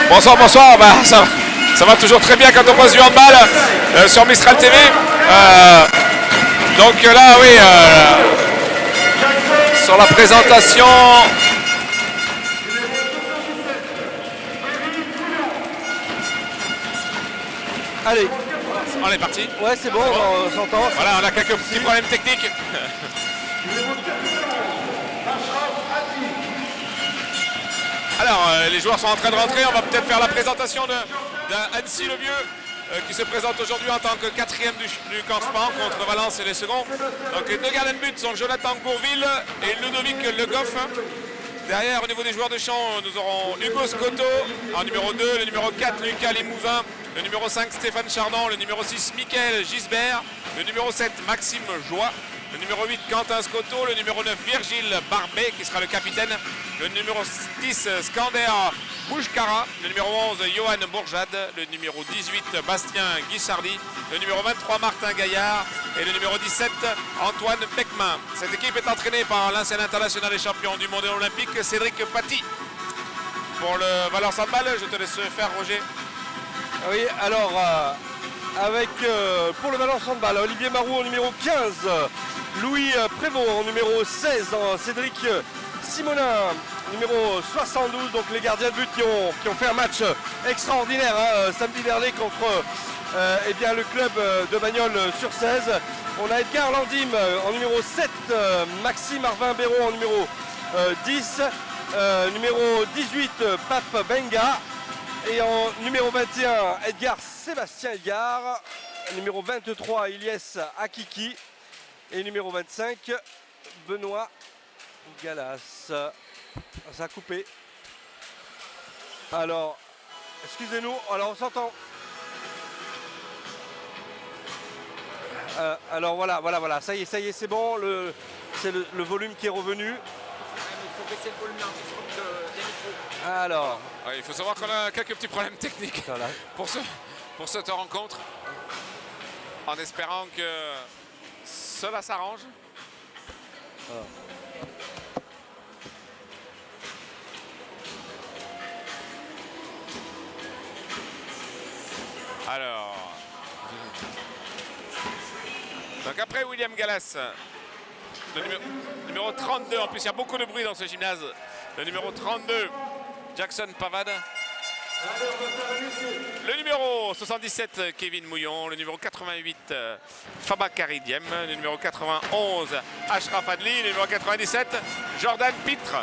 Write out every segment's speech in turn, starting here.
Bonsoir, bonsoir. Bah, ça va toujours très bien quand on passe du handball sur Mistral TV. Donc là, oui, sur la présentation. Allez, on est parti. Ouais, c'est bon, on s'entend. Voilà, on a quelques petits problèmes techniques. Alors, les joueurs sont en train de rentrer. On va peut-être faire la présentation d'un Annecy le Vieux qui se présente aujourd'hui en tant que quatrième du classement contre Valence et les seconds. Donc les deux gardiens de but sont Jonathan Gourville et Ludovic Le Goff. Derrière, au niveau des joueurs de champ, nous aurons Hugo Scotto en numéro 2, le numéro 4 Lucas Limousin, le numéro 5 Stéphane Chardon, le numéro 6 Mickaël Gisbert, le numéro 7 Maxime Joie, le numéro 8 Quentin Scotto, le numéro 9 Virgile Barbet qui sera le capitaine, le numéro 10 Skander Bouchkara, le numéro 11 Johan Bourjade, le numéro 18 Bastien Guissardi, le numéro 23 Martin Gaillard et le numéro 17 Antoine Beckman. Cette équipe est entraînée par l'ancien international et champion du monde olympique Cédric Paty. Pour le Valence Handball, je te laisse faire, Roger. Oui, alors pour le Valence Handball, Olivier Marou au numéro 15, Louis Prévost au numéro 16, Cédric Simonin numéro 72, donc les gardiens de but qui ont fait un match extraordinaire samedi dernier contre eh bien, le club de Bagnols-sur-Cèze. On a Edgar Landim en numéro 7, Maxime Arvin-Béraud en numéro 10, numéro 18 Pape Benga et en numéro 21 Edgar Sébastien Edgar, numéro 23 Ilyes Akiki et numéro 25 Benoît Galas. Ça a coupé. Alors, excusez-nous, alors on s'entend. Alors voilà, ça y est, c'est bon, c'est le volume qui est revenu. Il faut baisser le volume des micros. Alors. Ouais, il faut savoir qu'on a quelques petits problèmes techniques voilà. pour cette rencontre. En espérant que cela s'arrange. Alors. Donc après William Galas, le numéro 32, en plus il y a beaucoup de bruit dans ce gymnase. Le numéro 32, Jackson Pavad. Le numéro 77, Kevin Mouillon. Le numéro 88, Faba Karidiem. Le numéro 91, Ashraf Adli. Le numéro 97, Jordan Pitre.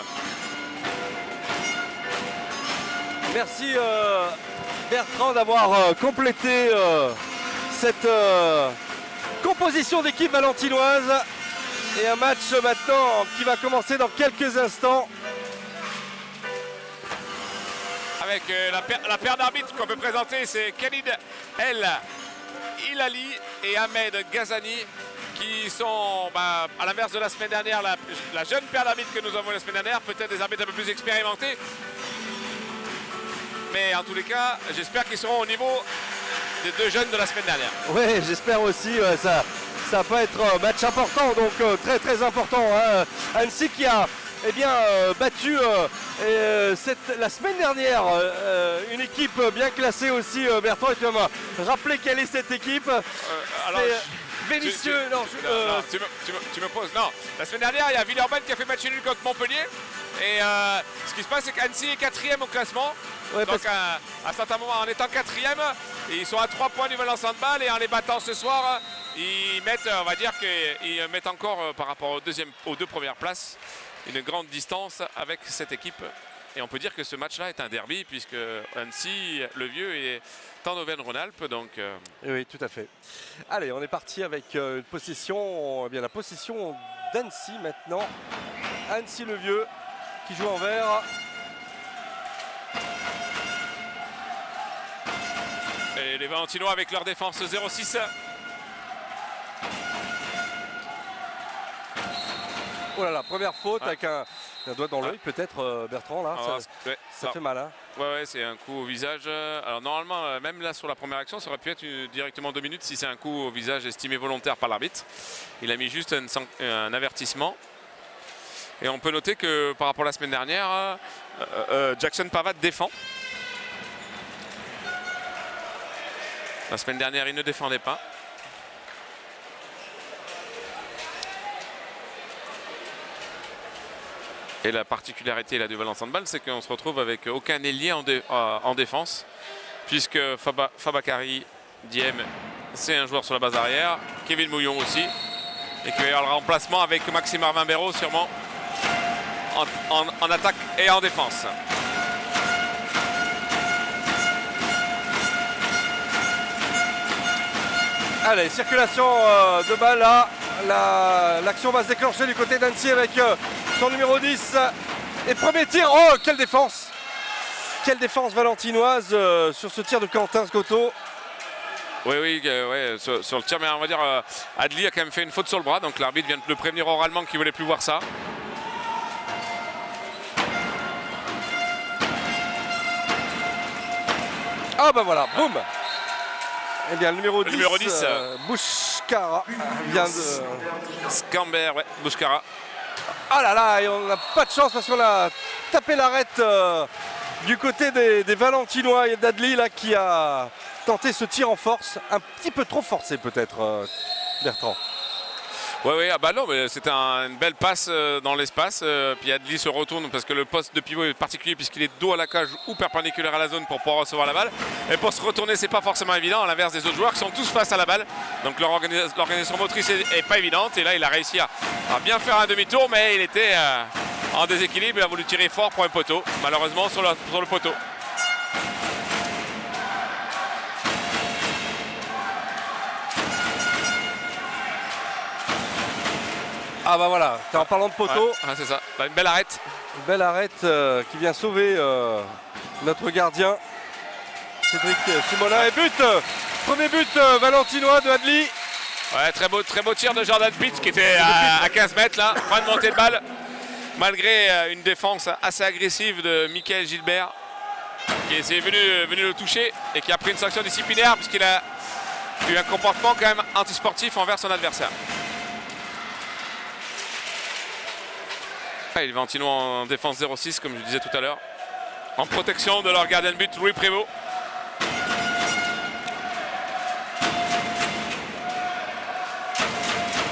Merci Bertrand d'avoir complété cette composition d'équipe valentinoise. Et un match maintenant qui va commencer dans quelques instants. Avec la paire d'arbitres qu'on peut présenter, c'est Khalid El Hilali et Ahmed Ghazani qui sont, à l'inverse de la semaine dernière, la jeune paire d'arbitres que nous avons la semaine dernière, peut-être des arbitres un peu plus expérimentés. Mais en tous les cas, j'espère qu'ils seront au niveau des deux jeunes de la semaine dernière. Oui, j'espère aussi, ça peut être un match important, donc très très important. Annecy qui a battu la semaine dernière une équipe bien classée aussi. Bertrand, tu vas me rappeler quelle est cette équipe. Vénitieux. Tu me poses. Non, la semaine dernière, il y a Villeurbanne qui a fait match nul contre Montpellier. Et ce qui se passe, c'est qu'Annecy est 4e au classement. Ouais, donc à un certain moment, en étant 4e, ils sont à 3 points du Valence Handball. Et en les battant ce soir, ils mettent, on va dire qu'ils mettent encore par rapport aux deux premières places une grande distance avec cette équipe. Et on peut dire que ce match-là est un derby puisque Annecy, le Vieux, est en Auvergne-Rhône-Alpes. Donc oui, tout à fait. Allez, on est parti avec une possession, la possession d'Annecy maintenant. Annecy le Vieux qui joue en vert. Et les Valentinois avec leur défense 0-6. Oh là là, première faute avec Un doigt dans l'œil peut-être, Bertrand, là. Alors, Ça fait mal, hein. Ouais, c'est un coup au visage. Alors normalement, même là sur la première action, ça aurait pu être directement 2 minutes si c'est un coup au visage estimé volontaire par l'arbitre. Il a mis juste un avertissement. Et on peut noter que par rapport à la semaine dernière, Jackson Pavatt défend. La semaine dernière, il ne défendait pas. Et la particularité là, du Valence Handball, c'est qu'on se retrouve avec aucun ailier en défense, puisque Fabakary Diem, c'est un joueur sur la base arrière, Kevin Mouillon aussi, et qu'il va y avoir le remplacement avec Maxime Arvin-Béraud sûrement en attaque et en défense. Allez, circulation de balle là. L'action va se déclencher du côté d'Annecy avec son numéro 10. Et premier tir. Oh, quelle défense! Quelle défense valentinoise sur ce tir de Quentin Scotto. Oui, sur le tir, mais on va dire Adli a quand même fait une faute sur le bras, donc l'arbitre vient de le prévenir oralement qu'il ne voulait plus voir ça. Ah bah voilà, boum! Eh bien, le numéro 10, Bouchkara vient de... Scamber, ouais, Bouchkara. Ah là là, et on n'a pas de chance parce qu'on a tapé l'arête du côté des Valentinois et d'Adli là qui a tenté ce tir en force. Un petit peu trop forcé peut-être, Bertrand. Oui, ah bah non, mais c'était une belle passe dans l'espace. Puis Adli se retourne parce que le poste de pivot est particulier puisqu'il est dos à la cage ou perpendiculaire à la zone pour pouvoir recevoir la balle. Et pour se retourner, c'est pas forcément évident, à l'inverse des autres joueurs qui sont tous face à la balle. Donc leur organisation motrice est pas évidente. Et là, il a réussi à bien faire un demi-tour, mais il était en déséquilibre. Il a voulu tirer fort pour un poteau, malheureusement sur le poteau. Ah bah voilà, en parlant de poteau. Ouais, c'est ça, une belle arrête. Une belle arrête qui vient sauver notre gardien Cédric Simonin. Et but, premier but valentinois de Adli. Ouais, très beau tir de Jordan Pitt qui était à 15 mètres là, fin de montée de balle. Malgré une défense assez agressive de Michael Gilbert qui est venu le toucher et qui a pris une sanction disciplinaire puisqu'il a eu un comportement quand même antisportif envers son adversaire. Les Valentinois en défense 0-6 comme je disais tout à l'heure. En protection de leur gardien de but Louis Prévost.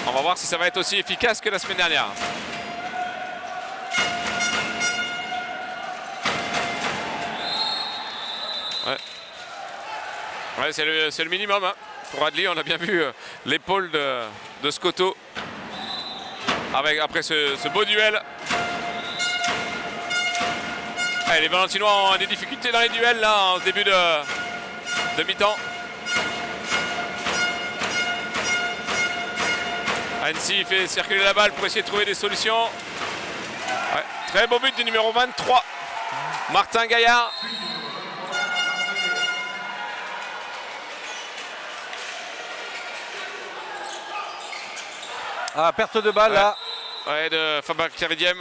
On va voir si ça va être aussi efficace que la semaine dernière. Ouais, c'est le minimum hein. Pour Adli, on a bien vu l'épaule de Scotto après ce beau duel. Allez, les Valentinois ont des difficultés dans les duels là en début de mi-temps. Annecy fait circuler la balle pour essayer de trouver des solutions. Ouais, très beau but du numéro 23, Martin Gaillard. Ah, perte de balle là. Ouais, de Fabakary Diem.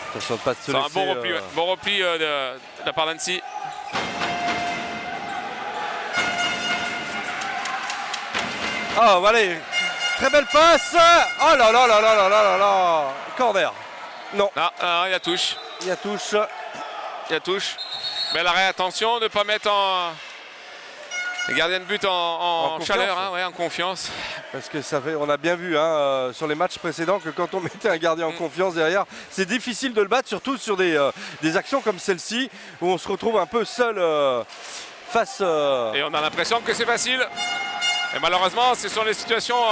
Attention de pas se laisser, un bon repli, bon repli de la part d'Annecy. Oh, allez, très belle passe. Oh là là là là là là là là. Corner. Non. Ah, il y a touche. Il y a touche. Il y a touche. Bel arrêt, attention de ne pas mettre les gardiens de but en chaleur, hein, ouais, en confiance. Parce que ça fait, on a bien vu hein, sur les matchs précédents que quand on mettait un gardien en confiance derrière, c'est difficile de le battre, surtout sur des actions comme celle-ci, où on se retrouve un peu seul face... Et on a l'impression que c'est facile. Et malheureusement, ce sont les situations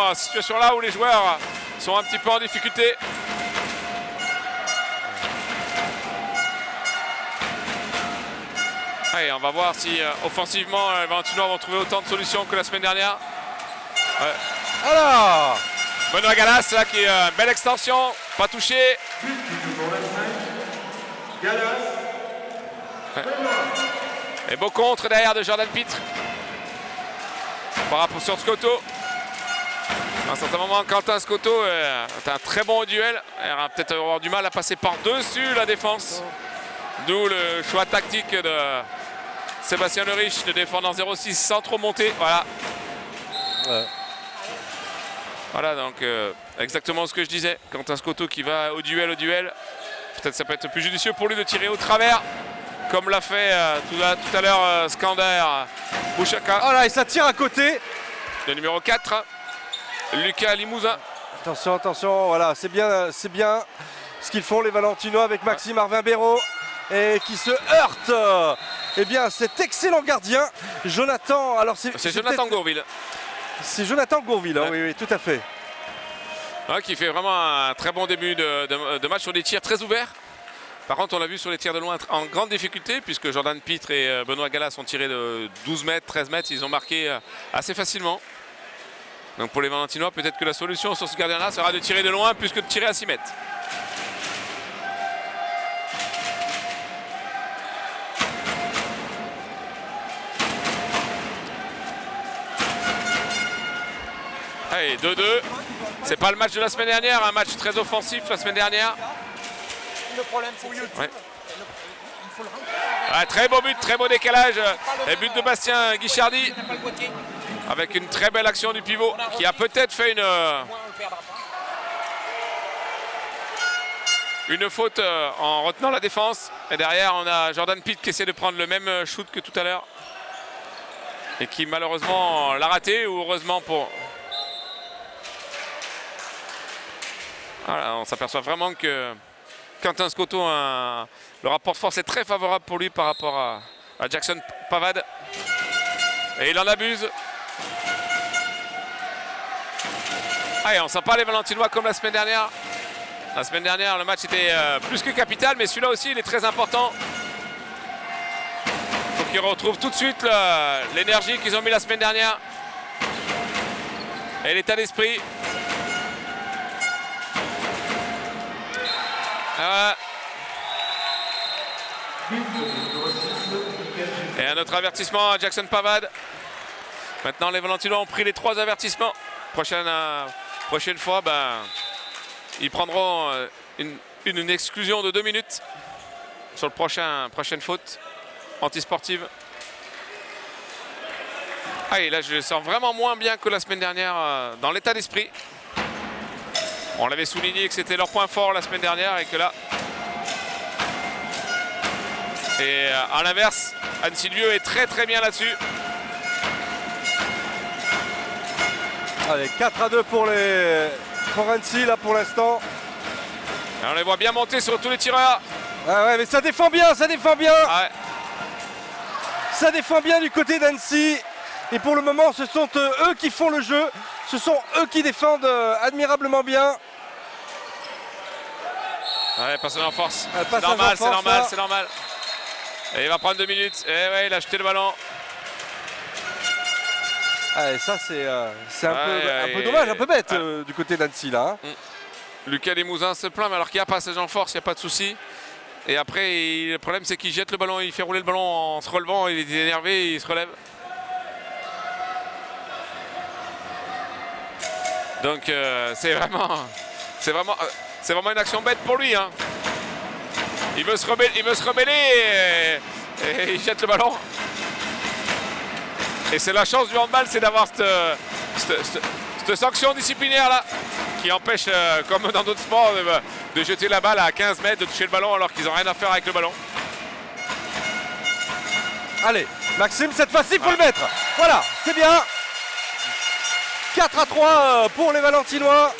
là où les joueurs sont un petit peu en difficulté. Allez, on va voir si offensivement, les Valentinois vont trouver autant de solutions que la semaine dernière. Ouais. Alors Benoît Galas, là, qui est une belle extension, pas touché. Ouais. Et beau contre derrière de Jordan Pitre. Par rapport sur Scotto. À un certain moment, Quentin Scotto est un très bon duel. Il va peut-être avoir du mal à passer par-dessus la défense. D'où le choix tactique de Sébastien Lerich de défendre en 0-6 sans trop monter. Voilà. Ouais. Voilà, donc exactement ce que je disais. Quentin Scotto qui va au duel. Peut-être ça peut être plus judicieux pour lui de tirer au travers, comme l'a fait tout à l'heure Skander Bouchaka. Oh là, et ça tire à côté. Le numéro 4, Lucas Limousin. Attention, attention, voilà, c'est bien ce qu'ils font les Valentinois avec Maxime Arvin-Béraud et qui se heurte. Eh bien, cet excellent gardien, Jonathan. Alors c'est Jonathan Gourville. C'est Jonathan Gourville, hein, ouais. oui, tout à fait. Ouais, qui fait vraiment un très bon début de match sur des tirs très ouverts. Par contre, on l'a vu sur les tirs de loin en grande difficulté, puisque Jordan Pitre et Benoît Gallas ont tiré de 12 mètres, 13 mètres. Ils ont marqué assez facilement. Donc pour les Valentinois, peut-être que la solution sur ce gardien-là sera de tirer de loin plus que de tirer à 6 mètres. Allez, 2-2. C'est pas le match de la semaine dernière, un match très offensif la semaine dernière. Le problème, c'est que Ouais. il faut le rentrer. Ah, très beau but, très beau décalage. Et but de Bastien Guichardi Il n'a pas le boîtier. avec une très belle action du pivot qui a peut-être fait Moi, on le perdra pas. une faute en retenant la défense. Et derrière, on a Jordan Pitt qui essaie de prendre le même shoot que tout à l'heure. Et qui malheureusement l'a raté, ou heureusement pour... Voilà, on s'aperçoit vraiment que Quentin Scotto, le rapport de force est très favorable pour lui par rapport à Jackson Pavad. Et il en abuse. Allez, on ne sent pas les Valentinois comme la semaine dernière. La semaine dernière, le match était plus que capital, mais celui-là aussi, il est très important. Il faut qu'ils retrouvent tout de suite l'énergie qu'ils ont mis la semaine dernière. Et l'état d'esprit. Et un autre avertissement à Jackson Pavad. Maintenant, les Valentinois ont pris les 3 avertissements. Prochaine fois, ils prendront une exclusion de 2 minutes sur le prochaine faute antisportive. Ah, et là, je le sens vraiment moins bien que la semaine dernière dans l'état d'esprit. On l'avait souligné que c'était leur point fort la semaine dernière et que là... Et à l'inverse, Anne Sylvieux est très très bien là-dessus. Allez, 4-2 pour Annecy là pour l'instant. On les voit bien monter sur tous les tireurs. Ah ouais, mais ça défend bien, ça défend bien. Ah ouais. Ça défend bien du côté d'Annecy. Et pour le moment, ce sont eux qui font le jeu. Ce sont eux qui défendent admirablement bien. Ouais, passage en force. C'est normal, c'est normal, c'est normal. Et il va prendre 2 minutes. Et ouais, il a jeté le ballon. Ah, et ça, c'est un peu dommage, un peu bête du côté d'Annecy là. Hein. Lucas Limousin se plaint, mais alors qu'il y a passage en force, il n'y a pas de souci. Et après, le problème, c'est qu'il jette le ballon, il fait rouler le ballon en se relevant, il est énervé, il se relève. Donc, c'est vraiment une action bête pour lui. Hein. Il veut se rebeller et il jette le ballon. Et c'est la chance du handball, c'est d'avoir cette sanction disciplinaire là qui empêche, comme dans d'autres sports, de jeter la balle à 15 mètres, de toucher le ballon alors qu'ils n'ont rien à faire avec le ballon. Allez, Maxime, cette fois-ci, il faut le mettre. Voilà, c'est bien. 4-3 pour les Valentinois.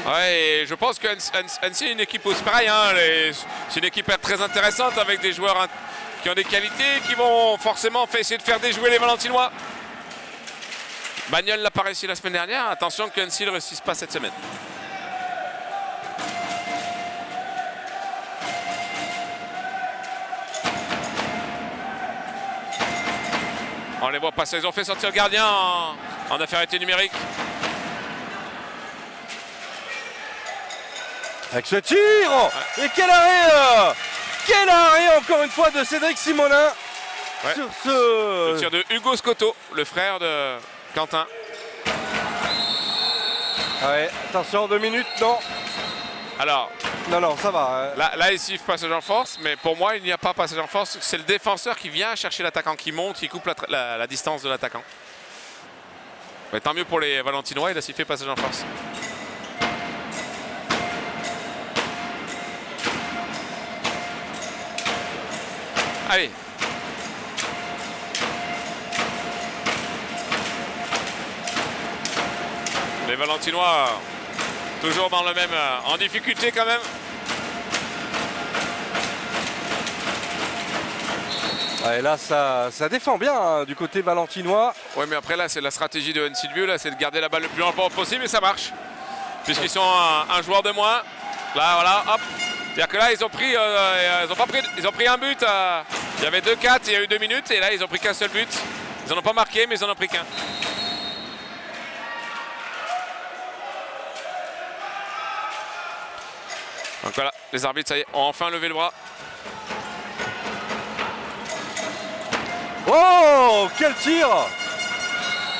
Ouais, et je pense qu'Annecy est une équipe aussi pareil. Hein, c'est une équipe très intéressante avec des joueurs qui ont des qualités, qui vont forcément essayer de faire déjouer les Valentinois. Bagnol l'a pas réussi la semaine dernière. Attention qu'Annecy ne le réussisse pas cette semaine. On les voit passer, ils ont fait sortir le gardien en affaire numérique. Avec ce tir, et quel arrêt encore une fois de Cédric Simonin. Ouais. sur ce... Le tir de Hugo Scotto, le frère de Quentin. Ouais, attention, 2 minutes, non. Alors, Non, ça va. là il siffle passage en force, mais pour moi, il n'y a pas passage en force. C'est le défenseur qui vient chercher l'attaquant, qui monte, qui coupe la distance de l'attaquant. Mais tant mieux pour les Valentinois, il a sifflé passage en force. Allez. Les Valentinois, toujours dans le même, en difficulté quand même. Et là, ça défend bien hein, du côté valentinois. Oui, mais après là, c'est la stratégie de Silvio, là, c'est de garder la balle le plus longtemps possible et ça marche. Puisqu'ils sont un joueur de moins. Là, voilà, hop. C'est-à-dire que là, ils ont pris un but. Il y avait 2-4, il y a eu 2 minutes et là, ils ont pris qu'un seul but. Ils n'en ont pas marqué, mais ils en ont pris qu'un. Donc voilà, les arbitres, ça y est, ont enfin levé le bras. Oh, quel tir!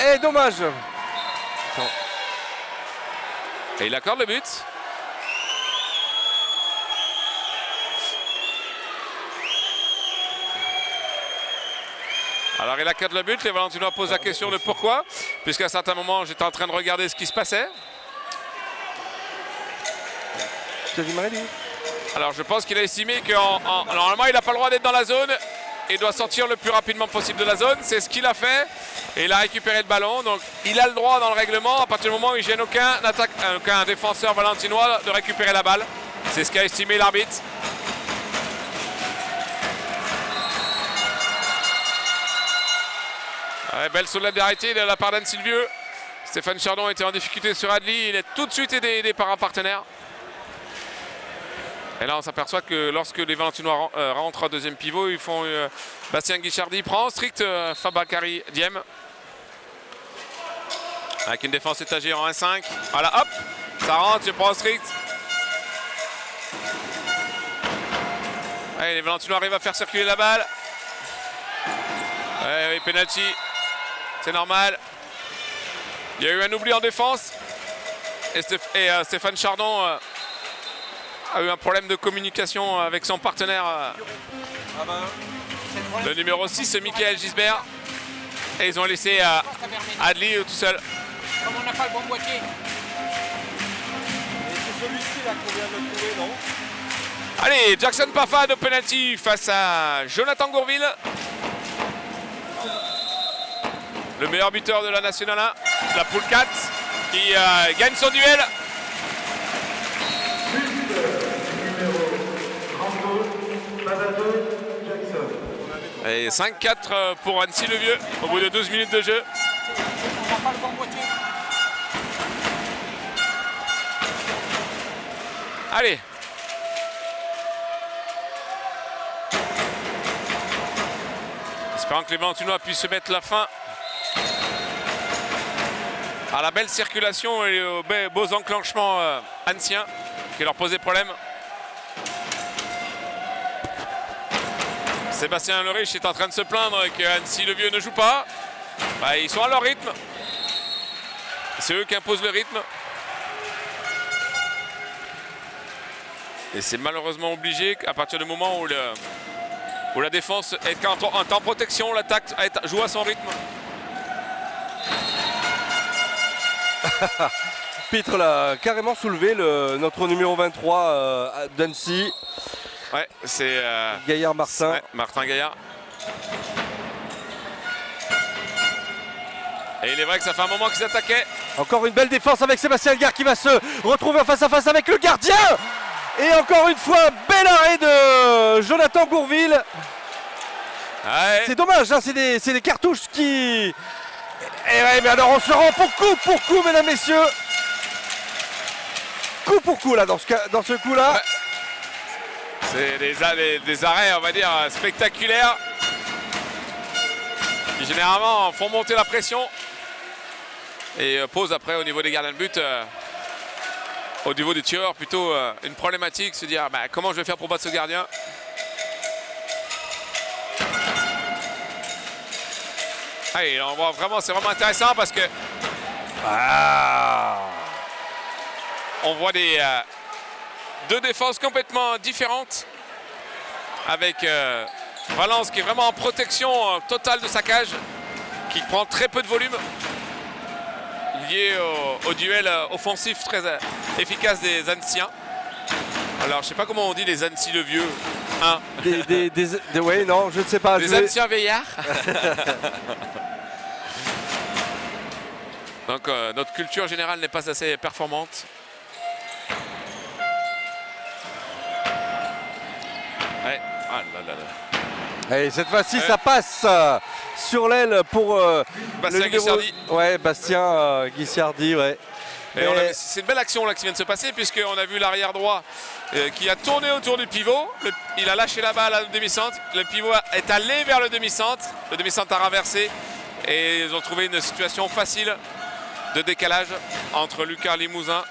Et dommage. Et il accorde le but. Alors il accorde le but, les Valentinois posent la question de pourquoi, puisqu'à un certain moment j'étais en train de regarder ce qui se passait. Alors je pense qu'il a estimé que normalement il n'a pas le droit d'être dans la zone. Il doit sortir le plus rapidement possible de la zone. C'est ce qu'il a fait. Et il a récupéré le ballon. Donc il a le droit dans le règlement, à partir du moment où il ne gêne aucun défenseur valentinois, de récupérer la balle. C'est ce qu'a estimé l'arbitre. Ouais, belle solidarité de la part d'Anne Silvieux. Stéphane Chardon était en difficulté sur Adli. Il est tout de suite aidé par un partenaire. Et là, on s'aperçoit que lorsque les Valentinois rentrent en deuxième pivot, ils font Bastien Guichardi prend strict Fabakary Diem. Avec une défense étagée en 1-5. Voilà, hop, ça rentre, je prends strict. Allez, les Valentinois arrivent à faire circuler la balle. Ouais, oui, penalty. C'est normal. Il y a eu un oubli en défense. Et Stéphane Chardon a eu un problème de communication avec son partenaire, le numéro 6, Michael Gisbert. Et ils ont laissé Adli tout seul. Comme on n'a pas le bon boîtier. Et c'est celui-ci là qu'on vient de trouver, non? Allez, Jackson Pafad au penalty face à Jonathan Gourville. Le meilleur buteur de la Nationale 1, la poule 4, qui gagne son duel. Et 5-4 pour Annecy le Vieux au bout de 12 minutes de jeu. On n'a pas le bon boîtier. Allez. Espérons que les Valentinois puissent se mettre la fin à la belle circulation et aux beaux enclenchements anciens qui leur posaient problème. Sébastien Lerich est en train de se plaindre que Annecy le Vieux ne joue pas. Bah, ils sont à leur rythme. C'est eux qui imposent le rythme. Et c'est malheureusement obligé à partir du moment où la défense est en temps protection, l'attaque joue à son rythme. Pitre l'a carrément soulevé, notre numéro 23 d'Annecy. Ouais, c'est Gaillard Martin. Ouais, Martin Gaillard. Et il est vrai que ça fait un moment qu'ils attaquaient. Encore une belle défense avec Sébastien Elgar qui va se retrouver en face à face avec le gardien. Et encore une fois, bel arrêt de Jonathan Gourville. Ouais. C'est dommage, hein, c'est des cartouches qui... Et ouais, mais alors on se rend pour coup, mesdames, messieurs. Coup pour coup, là, dans ce coup-là. Ouais. C'est des arrêts, on va dire, spectaculaires. Qui généralement font monter la pression. Et posent après au niveau des gardiens de but, au niveau des tireurs, plutôt une problématique. Se dire, bah, comment je vais faire pour battre ce gardien? Allez, on voit vraiment, c'est vraiment intéressant parce que on voit des deux défenses complètement différentes avec Valence qui est vraiment en protection totale de sa cage, qui prend très peu de volume lié au duel offensif très efficace des Anciens. Alors je sais pas comment on dit les Annecy le vieux. Hein? Ouais, non, je ne sais pas. Des anciens veillards. Donc notre culture générale n'est pas assez performante. Ouais. Ah là là là. Et cette fois-ci, ça passe sur l'aile pour Bastien Guicciardi. Ouais, Bastien Guicciardi, ouais. C'est une belle action là qui vient de se passer, puisqu'on a vu l'arrière droit qui a tourné autour du pivot. Il a lâché la balle à la demi-centre. Le pivot est allé vers le demi-centre. Le demi-centre a renversé et ils ont trouvé une situation facile de décalage entre Lucas Limousin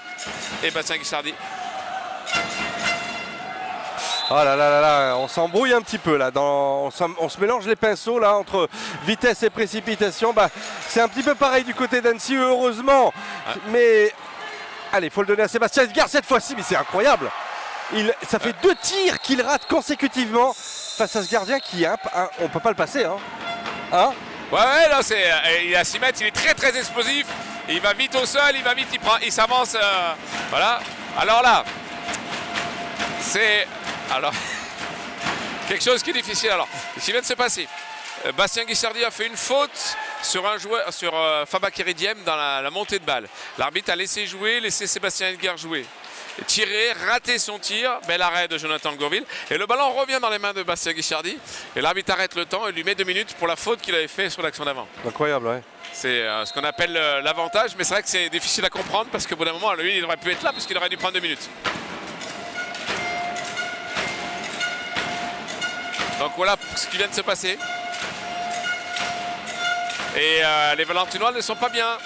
et Bastien Guicciardi. Oh là là là là, on s'embrouille un petit peu là, on se mélange les pinceaux là entre vitesse et précipitation. Bah, c'est un petit peu pareil du côté d'Annecy, heureusement. Mais allez, il faut le donner à Sébastien Edgar cette fois-ci, mais c'est incroyable. Ça fait 2 tirs qu'il rate consécutivement face à ce gardien qui on peut pas le passer. Hein Ouais, là il est à 6 mètres, il est très très explosif. Il va vite au sol, il va vite, il s'avance. Voilà. Alors là, c'est quelque chose qui est difficile. Alors, ce qui vient de se passer, Bastien Guicciardi a fait une faute sur un joueur, sur Fabakary Diem dans la montée de balle. L'arbitre a laissé Sébastien Edgar jouer. Tirer, rater son tir, bel arrêt de Jonathan Gourville. Et le ballon revient dans les mains de Bastien Guicciardi. Et l'arbitre arrête le temps et lui met 2 minutes pour la faute qu'il avait fait sur l'action d'avant. Incroyable, ouais. C'est ce qu'on appelle l'avantage, mais c'est vrai que c'est difficile à comprendre parce qu'au bout d'un moment, lui, il aurait pu être là parce qu'il aurait dû prendre 2 minutes. Donc voilà ce qui vient de se passer. Et les Valentinois ne sont pas bien.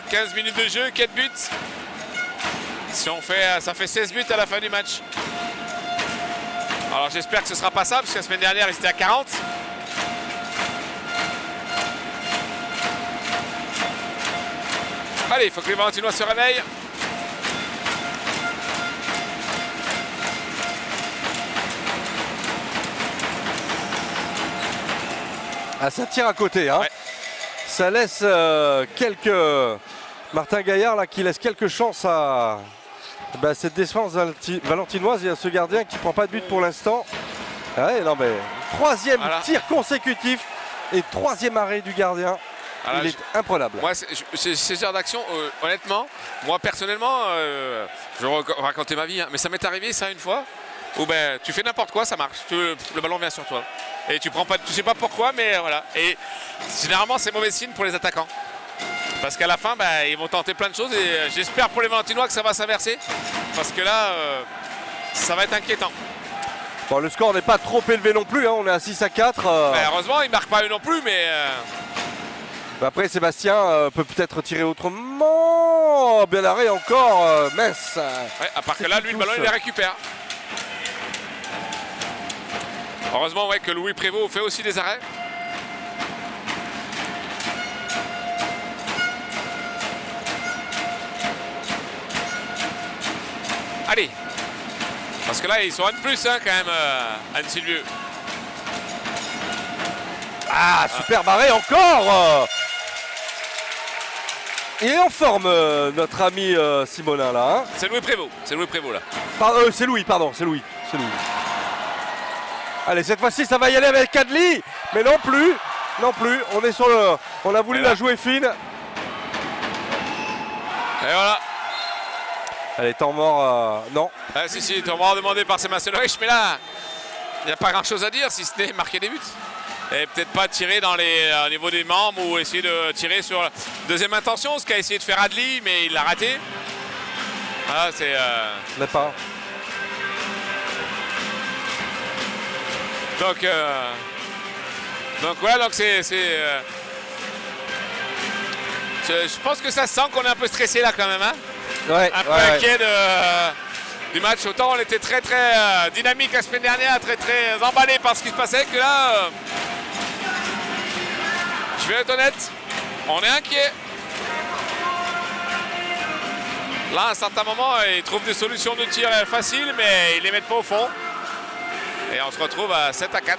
15 minutes de jeu, 4 buts. Si on fait, ça fait 16 buts à la fin du match. Alors j'espère que ce ne sera pas ça, parce que la semaine dernière, ils étaient à 40. Allez, il faut que les Valentinois se réveillent. Ah, ça tire à côté, hein. Ouais. Ça laisse Martin Gaillard là qui laisse quelques chances à cette défense valentinoise. Il y a ce gardien qui prend pas de but pour l'instant. Ouais, non mais 3e tir consécutif et 3e arrêt du gardien. Alors, il est imprenable. Moi, ce genre d'action, honnêtement, moi personnellement, je vais raconter ma vie, hein, mais ça m'est arrivé ça une fois où ben, tu fais n'importe quoi, ça marche. Le ballon vient sur toi. Et tu prends pas, tu sais pas pourquoi, mais voilà. Et généralement, c'est mauvais signe pour les attaquants. Parce qu'à la fin, bah, ils vont tenter plein de choses et j'espère pour les Valentinois que ça va s'inverser. Parce que là, ça va être inquiétant. Bon, le score n'est pas trop élevé non plus, hein. On est à 6-4. Bah, heureusement, ils ne marquent pas eux non plus, mais... Après, Sébastien peut peut-être tirer autrement. Bien arrêt encore, mince. Ouais, à part que là, lui, le ballon, il les récupère. Heureusement ouais, que Louis Prévost fait aussi des arrêts. Allez. Parce que là, ils sont un de plus hein, quand même, Anne-Sylvieux. Ah, super arrêt encore. Il est en forme, notre ami Simonin là. Hein. C'est Louis Prévost. C'est Louis Prévost là. C'est Louis, pardon. C'est Louis. Allez, cette fois-ci, ça va y aller avec Adli. Mais non plus. On est sur le... On a voulu la jouer fine. Et voilà. Allez, temps mort, non. Ah, si, temps mort demandé par Sébastien Ulrich. Mais là, il n'y a pas grand-chose à dire si ce n'est marquer des buts. Et peut-être pas tirer au niveau des membres ou essayer de tirer sur la deuxième intention. Ce qu'a essayé de faire Adli, mais il l'a raté. Voilà, c'est... Mais pas. Donc voilà, donc c'est je pense que ça se sent qu'on est un peu stressé là quand même, hein. Ouais, un peu inquiet du match. Autant on était très dynamique la semaine dernière, très emballé par ce qui se passait, que là Je vais être honnête, on est inquiet. Là, à un certain moment, ils trouvent des solutions de tir faciles, mais ils les mettent pas au fond. Et on se retrouve à 7-4.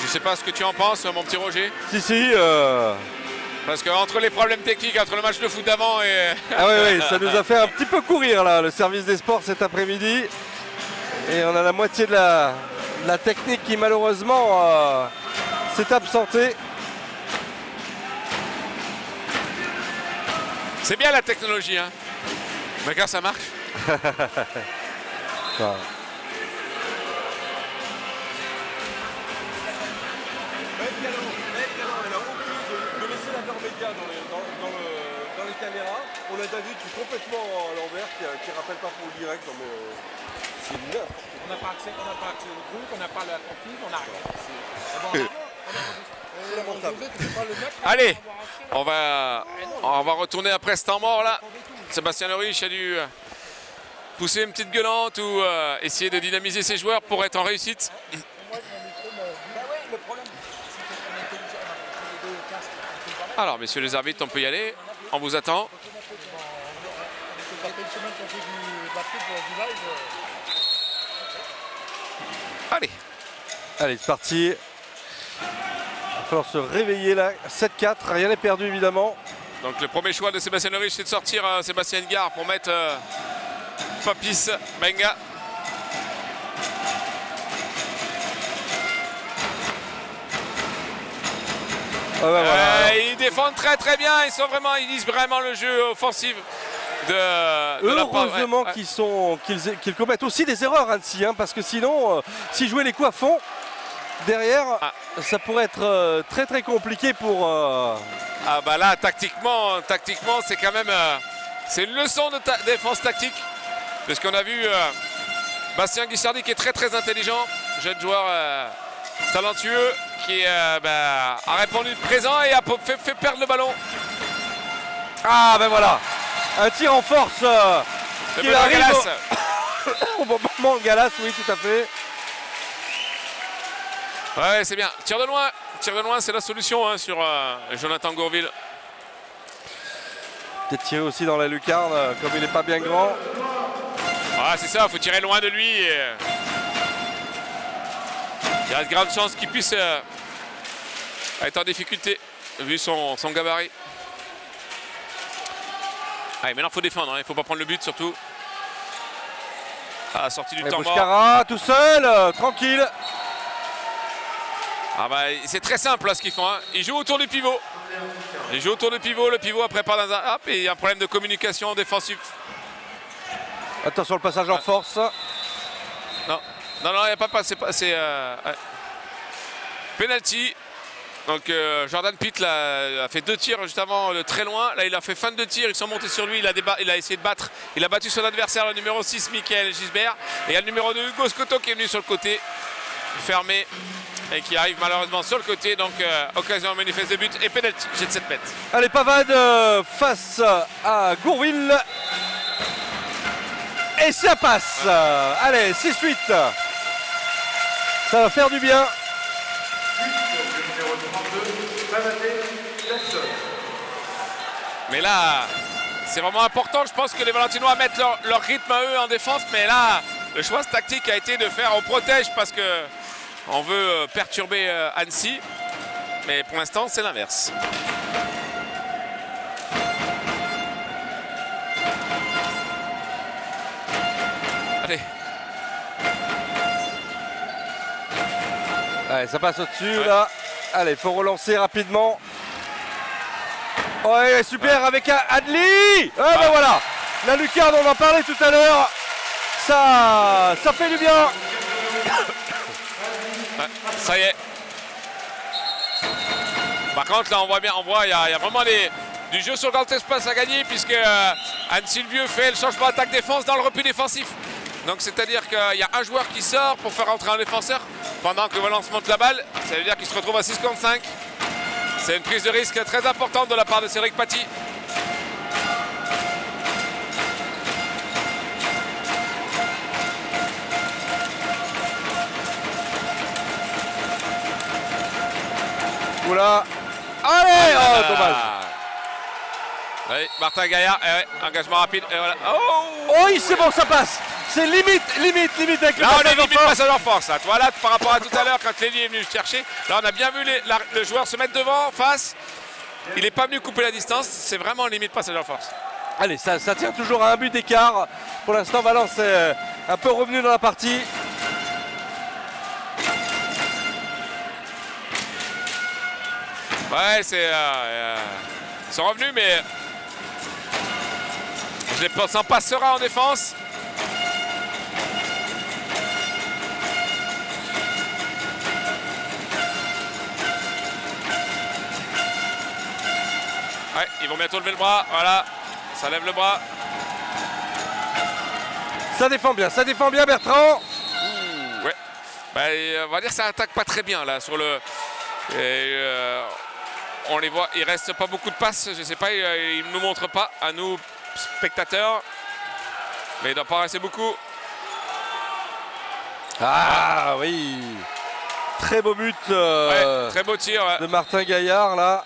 Je sais pas ce que tu en penses, mon petit Roger. Si. Parce qu'entre les problèmes techniques, entre le match de foot d'avant et... Ah oui, ça nous a fait un petit peu courir là, le service des sports cet après-midi. Et on a la moitié de la technique qui malheureusement s'est absentée. C'est bien la technologie, hein. Mais quand ça marche. Enfin, de laisser la média dans les caméras. On a David qui est complètement à l'envers, qui rappelle pas pour le direct. Non, mais c'est n'importe quoi. On n'a pas accès au truc, on n'a pas la config, on n'a rien. Allez, on va retourner après ce temps mort là. Sébastien Leriche a dû pousser une petite gueulante ou essayer de dynamiser ses joueurs pour être en réussite. Alors messieurs les arbitres, on peut y aller. On vous attend. Allez. Allez, c'est parti. Il va falloir se réveiller là. 7-4, rien n'est perdu évidemment. Donc le premier choix de Sébastien Leriche, c'est de sortir Sébastien Edgar pour mettre Papis Benga. Ah bah voilà. Ils défendent très bien, ils lisent vraiment le jeu offensif de heureusement qu'ils commettent aussi des erreurs Annecy, hein, parce que sinon, s'ils jouaient les coups à fond, derrière, ça pourrait être très compliqué pour... Ah bah là, tactiquement c'est quand même... c'est une leçon de défense tactique, parce qu'on a vu Bastien Guissardi qui est très intelligent, jeune joueur talentueux, qui a répondu présent et a fait perdre le ballon. Ah ben voilà, un tir en force qui arrive au bon moment, Galas, oui tout à fait. Ouais, c'est bien. Tir de loin, c'est la solution hein, sur Jonathan Gourville. Peut-être tirer aussi dans la lucarne, comme il n'est pas bien grand. Ah, c'est ça, il faut tirer loin de lui. Il y a de grandes chances qu'il puisse être en difficulté, vu son gabarit. Allez, maintenant il faut défendre, il ne faut pas prendre le but surtout. Ah, sortie du temps mort. Bouchkara tout seul, tranquille. Ah bah, c'est très simple là, ce qu'ils font. Hein. Ils jouent autour du pivot. Ils jouent autour du pivot. Le pivot après part dans un... Hop, et il y a un problème de communication défensif. Attention le passage en force. Non, il n'y a pas passé. C'est penalty. Donc Jordan Pitt là, a fait 2 tirs juste avant de très loin. Là il a fait fin de tirs, ils sont montés sur lui, il a essayé de battre. Il a battu son adversaire, le numéro 6, Michael Gisbert. Et il y a le numéro 2, Hugo Scotto qui est venu sur le côté, fermé. Et qui arrive malheureusement sur le côté, donc occasion manifeste de but et penalty, jet de 7 mètres. Allez, Pavade face à Gourville. Et ça passe. Allez, 6-8. Ça va faire du bien. Mais là, c'est vraiment important. Je pense que les Valentinois mettent leur rythme à eux en défense. Mais là, le choix tactique a été de faire on protège parce que on veut perturber Annecy, mais pour l'instant, c'est l'inverse. Allez. Allez, ça passe au-dessus, là. Allez, il faut relancer rapidement. Ouais, super avec Adli. Ah ben voilà, la lucarne, on en parlait tout à l'heure. Ça fait du bien. Ça y est. Par contre, là, on voit bien, il y a vraiment du jeu sur le grand espace à gagner puisque Annecy le Vieux fait le changement attaque-défense dans le repli défensif. Donc, c'est-à-dire qu'il y a un joueur qui sort pour faire entrer un défenseur pendant que le Valence monte la balle. Ça veut dire qu'il se retrouve à 6 contre 5. C'est une prise de risque très importante de la part de Cédric Paty. Oula. Allez, oh, dommage. Oui, Martin Gaillard, ouais, engagement rapide. Et voilà. Oh, oui, c'est bon, ça passe. C'est limite avec le là, on est passage en limite force. passage en force. Là. Toi, là, par rapport à tout à l'heure, quand Lenny est venu chercher, là, on a bien vu le joueur se mettre devant, face. Il n'est pas venu couper la distance. C'est vraiment limite passage en force. Allez, ça tient toujours à un but d'écart. Pour l'instant, Valence est un peu revenu dans la partie. Ouais, c'est. Ils sont revenus, mais. Je les sens pas sereins en défense. Ouais, ils vont bientôt lever le bras. Voilà, ça lève le bras. Ça défend bien Bertrand. Ouais. Bah, on va dire que ça attaque pas très bien là sur le. On les voit, il reste pas beaucoup de passes, je sais pas, ils ne nous montrent pas à nous spectateurs. Mais il doit pas rester beaucoup. Ah oui. Très beau but Ouais, très beau tir. Ouais. de Martin Gaillard là.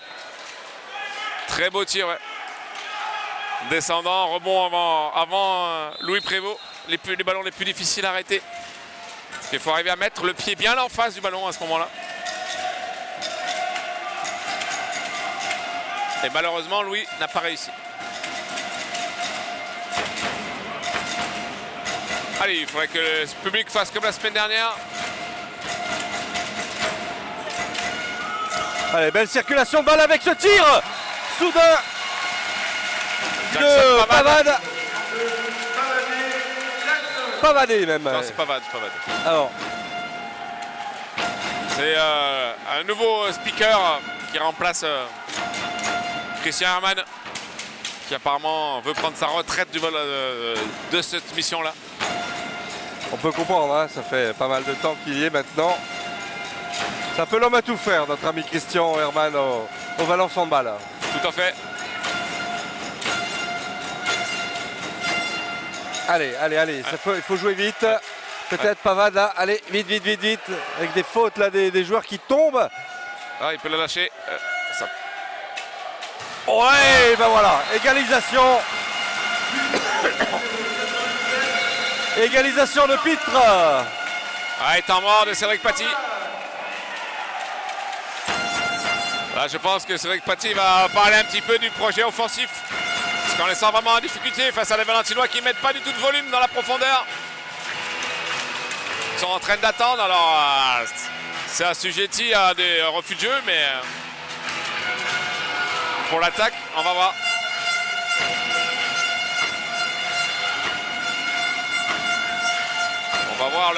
Très beau tir, ouais. Descendant, rebond avant Louis Prévost. Les ballons les plus difficiles à arrêter. Parce qu'il faut arriver à mettre le pied bien là en face du ballon à ce moment-là. Et malheureusement, Louis n'a pas réussi. Allez, il faudrait que le public fasse comme la semaine dernière. Allez, belle circulation de balle avec ce tir soudain Jackson de Pavade. Pavadé même. Non, c'est Pavade, c'est Pavade. Alors, c'est un nouveau speaker qui remplace Christian Herman, qui apparemment veut prendre sa retraite de cette mission-là. on peut comprendre, hein, ça fait pas mal de temps qu'il y est maintenant. C'est un peu l'homme à tout faire, notre ami Christian Herman au Valence Handball. Tout à fait. Allez, il faut jouer vite. Peut-être Pavade là, allez, vite, avec des fautes là, des joueurs qui tombent. Ah, il peut le lâcher. Ça... Ouais, ben voilà, égalisation. Égalisation de Pitre. Ah, temps mort de Cédric Paty. Là, je pense que Cédric Paty va parler un petit peu du projet offensif. Parce qu'on les sent vraiment en difficulté face à les Valentinois qui ne mettent pas du tout de volume dans la profondeur. Ils sont en train d'attendre. Alors, c'est assujetti à des refus de jeu, mais pour l'attaque, on va voir. On va voir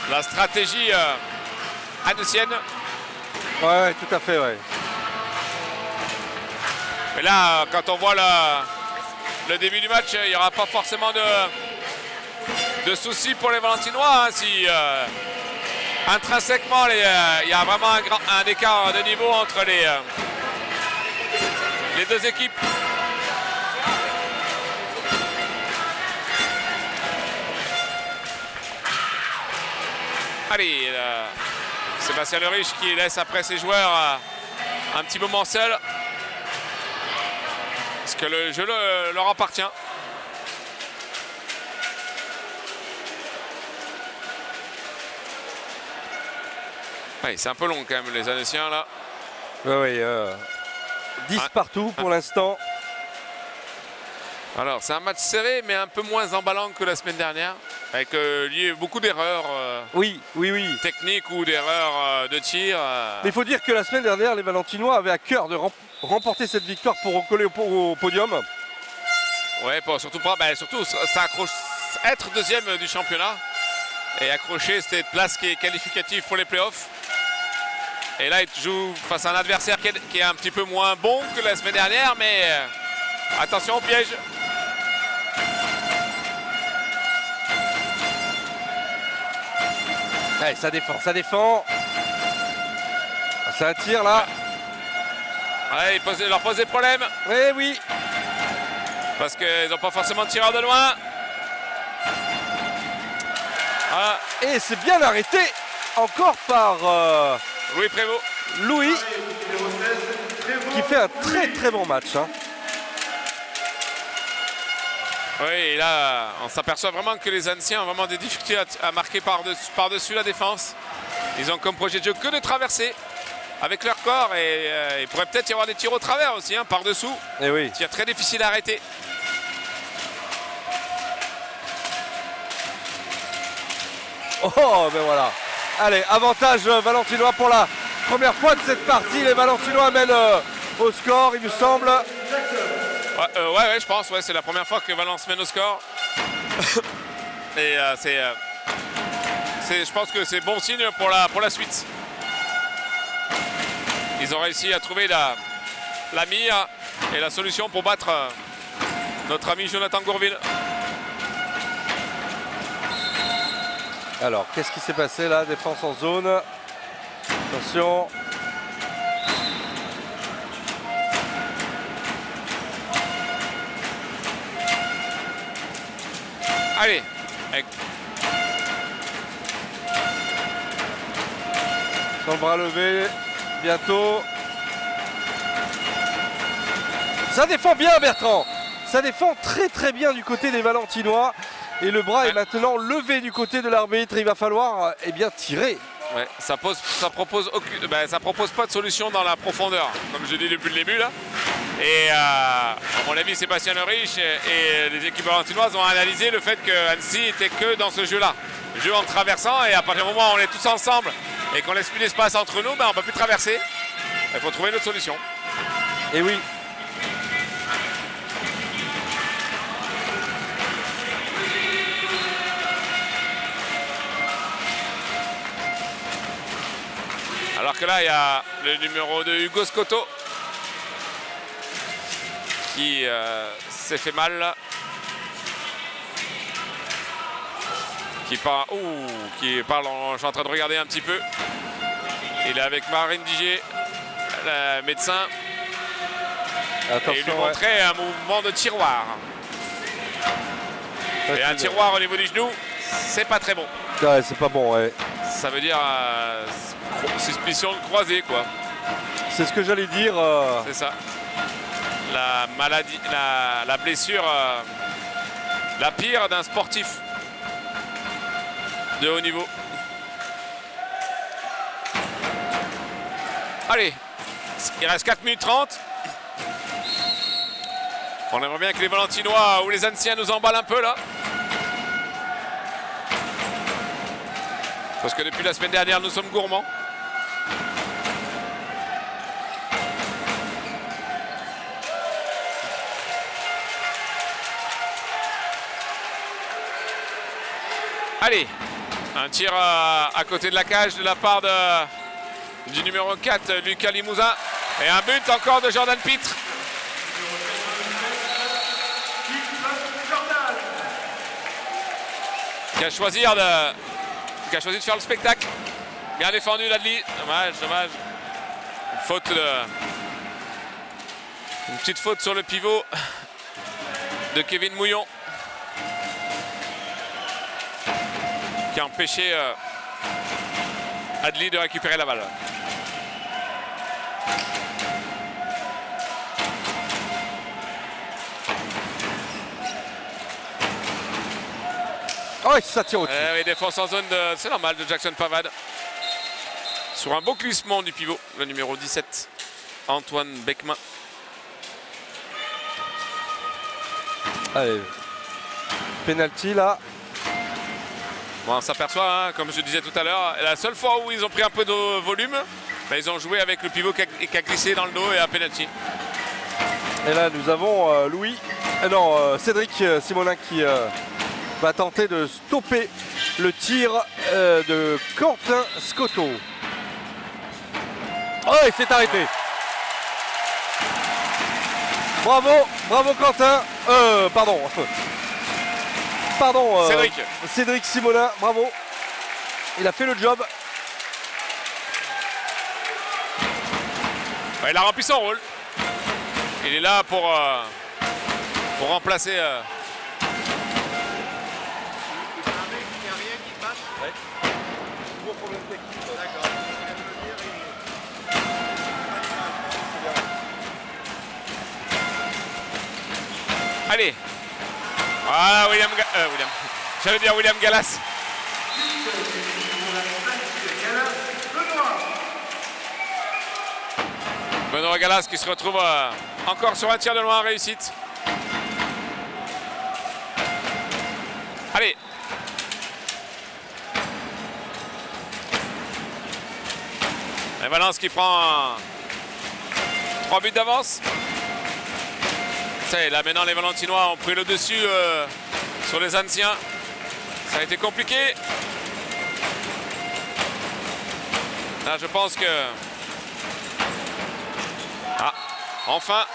la stratégie annécienne. Ouais, tout à fait, ouais. Mais là, quand on voit le début du match, il n'y aura pas forcément de soucis pour les Valentinois. Hein, si intrinsèquement, il y a vraiment un écart de niveau entre les deux équipes. Allez, Sébastien Leriche qui laisse après ses joueurs un petit moment seul. Parce que le jeu leur appartient. Ouais, c'est un peu long quand même les Annéciens là. Oui, 10 partout pour l'instant. Alors c'est un match serré mais un peu moins emballant que la semaine dernière. Avec lié beaucoup d'erreurs Oui. techniques ou d'erreurs de tir. Mais il faut dire que la semaine dernière, les Valentinois avaient à cœur de remporter cette victoire pour recoller au podium. Ouais, surtout ça accroche, être deuxième du championnat et accrocher cette place qui est qualificative pour les playoffs. Et là, il joue face à un adversaire qui est un petit peu moins bon que la semaine dernière, mais attention au piège. Allez, ça défend. C'est un tir là. Ouais, ils leur posent des problèmes. Eh oui. Parce qu'ils n'ont pas forcément de tireur de loin. Voilà. Et c'est bien arrêté encore par Louis Prévost. Louis. fait un très bon match. Hein. Oui, et là, on s'aperçoit vraiment que les anciens ont vraiment des difficultés à marquer par-dessus la défense. Ils ont comme projet de jeu que de traverser avec leur corps et il pourrait peut-être y avoir des tirs au travers aussi, hein, par-dessous. Et oui. Tir très difficile à arrêter. Oh, ben voilà. Allez, avantage valentinois pour la première fois de cette partie. Les Valentinois mènent au score, il me semble. Ouais, je pense. Ouais, c'est la première fois que Valence mène au score. Et je pense que c'est bon signe pour la suite. Ils ont réussi à trouver la mire et la solution pour battre notre ami Jonathan Gourville. Alors, qu'est-ce qui s'est passé là? Défense en zone. Attention. Allez. Sans le bras levé. Bientôt. Ça défend bien, Bertrand. Ça défend très bien du côté des Valentinois. Et le bras est maintenant levé du côté de l'arbitre. Il va falloir tirer. Ouais, ça propose pas de solution dans la profondeur, comme je dis depuis le début là. Et à mon avis, Sébastien Lerich et les équipes valentinoises ont analysé le fait que Annecy était que dans ce jeu-là. Le jeu en traversant, et à partir du moment où on est tous ensemble et qu'on laisse plus d'espace entre nous, on ne peut plus traverser. Il faut trouver une autre solution. Et oui. Alors que là, il y a le numéro 2, Hugo Scotto, qui s'est fait mal. Là. Qui parle, je suis en train de regarder un petit peu. Il est avec Marine Digier, le médecin. Attention, et il lui montrait un mouvement de tiroir. Et un tiroir au niveau du genou, c'est pas très bon. Ouais, c'est pas bon, ouais. Ça veut dire suspicion de croisée, quoi. C'est ce que j'allais dire. C'est ça. La maladie, la blessure, la pire d'un sportif de haut niveau. Allez, il reste 4 minutes 30. On aimerait bien que les Valentinois ou les Anciens nous emballent un peu là. Parce que depuis la semaine dernière, nous sommes gourmands. Allez, un tir à côté de la cage de la part du numéro 4, Lucas Limousin. Et un but encore de Jordan Pitre. Qui a choisi de faire le spectacle. Bien défendu, Ladli. Dommage. Une petite faute sur le pivot de Kevin Mouillon. Qui a empêché Adli de récupérer la balle. Oh, ça tire au-dessus. Oui, défense en zone, c'est normal, de Jackson Pavade. Sur un beau glissement du pivot, le numéro 17, Antoine Beckman. Allez, penalty là. Bon, on s'aperçoit, hein, comme je disais tout à l'heure, la seule fois où ils ont pris un peu de volume, ben, ils ont joué avec le pivot qui a glissé dans le dos et un penalty. Et là, nous avons Cédric Simonin qui va tenter de stopper le tir de Quentin Scotto. Oh, il s'est arrêté. Bravo Quentin. Pardon, Cédric Simonin, bravo. Il a fait le job. Ouais, il a rempli son rôle. Il est là pour remplacer. Allez. Voilà, j'allais dire William Gallas. Benoît Gallas qui se retrouve encore sur un tir de loin, réussite. Allez. Et Valence qui prend 3 buts d'avance. Là maintenant les Valentinois ont pris le dessus sur les Anciens. Ça a été compliqué. Là je pense que... Ah, enfin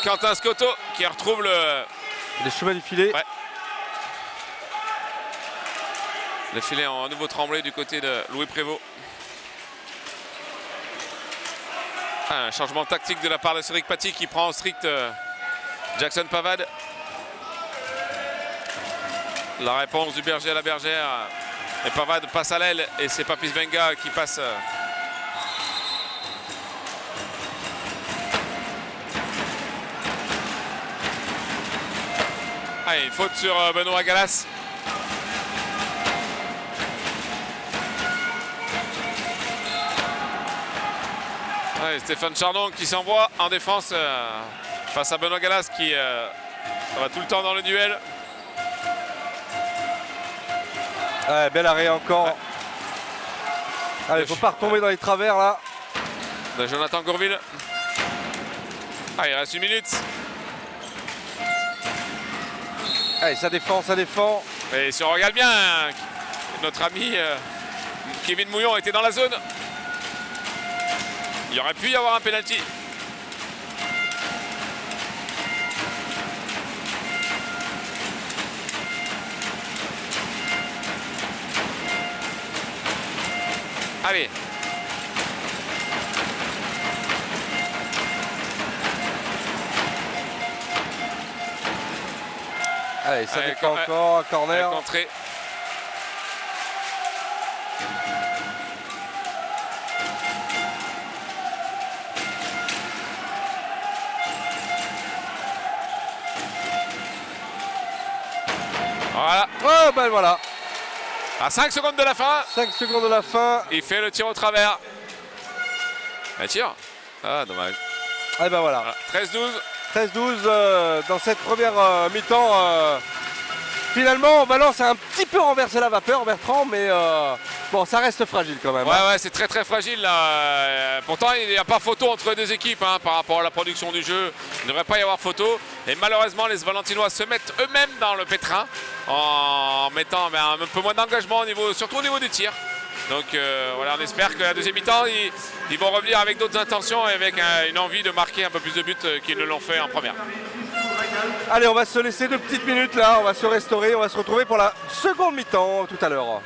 Quentin Scotto qui retrouve les chemins du filet. Ouais. Le filet en nouveau tremblé du côté de Louis Prévost. Un changement tactique de la part de Cédric Paty qui prend en strict Jackson Pavade. La réponse du berger à la bergère. Et Pavade passe à l'aile et c'est Papis Benga qui passe. Allez, faute sur Benoît Gallas. Ouais, Stéphane Chardon qui s'envoie en défense face à Benoît Gallas qui va tout le temps dans le duel. Ouais, bel arrêt encore. Ouais. Allez, faut pas retomber dans les travers là. De Jonathan Gourville. Ah, il reste 1 minute. Allez, ça défend, ça défend. Et si on regarde bien, notre ami Kevin Mouillon était dans la zone. Il aurait pu y avoir un penalty. Allez. Allez, ça défend encore, un corner. Contré. Voilà. Oh, ben voilà. À 5 secondes de la fin. 5 secondes de la fin. Il fait le tir au travers. Un tir. Ah, dommage. Et ben voilà. 13-12. 13-12 dans cette première mi-temps. Finalement, Valence a un petit peu renversé la vapeur, Bertrand, mais bon, ça reste fragile quand même. Ouais, ouais, c'est très très fragile là. Pourtant, il n'y a pas photo entre les deux équipes par rapport à la production du jeu. Il ne devrait pas y avoir photo. Et malheureusement, les Valentinois se mettent eux-mêmes dans le pétrin en mettant un peu moins d'engagement, surtout au niveau des tirs. Donc voilà, on espère que la deuxième mi-temps, ils vont revenir avec d'autres intentions et avec une envie de marquer un peu plus de buts qu'ils ne l'ont fait en première. Allez, on va se laisser 2 petites minutes là, on va se restaurer, on va se retrouver pour la seconde mi-temps tout à l'heure.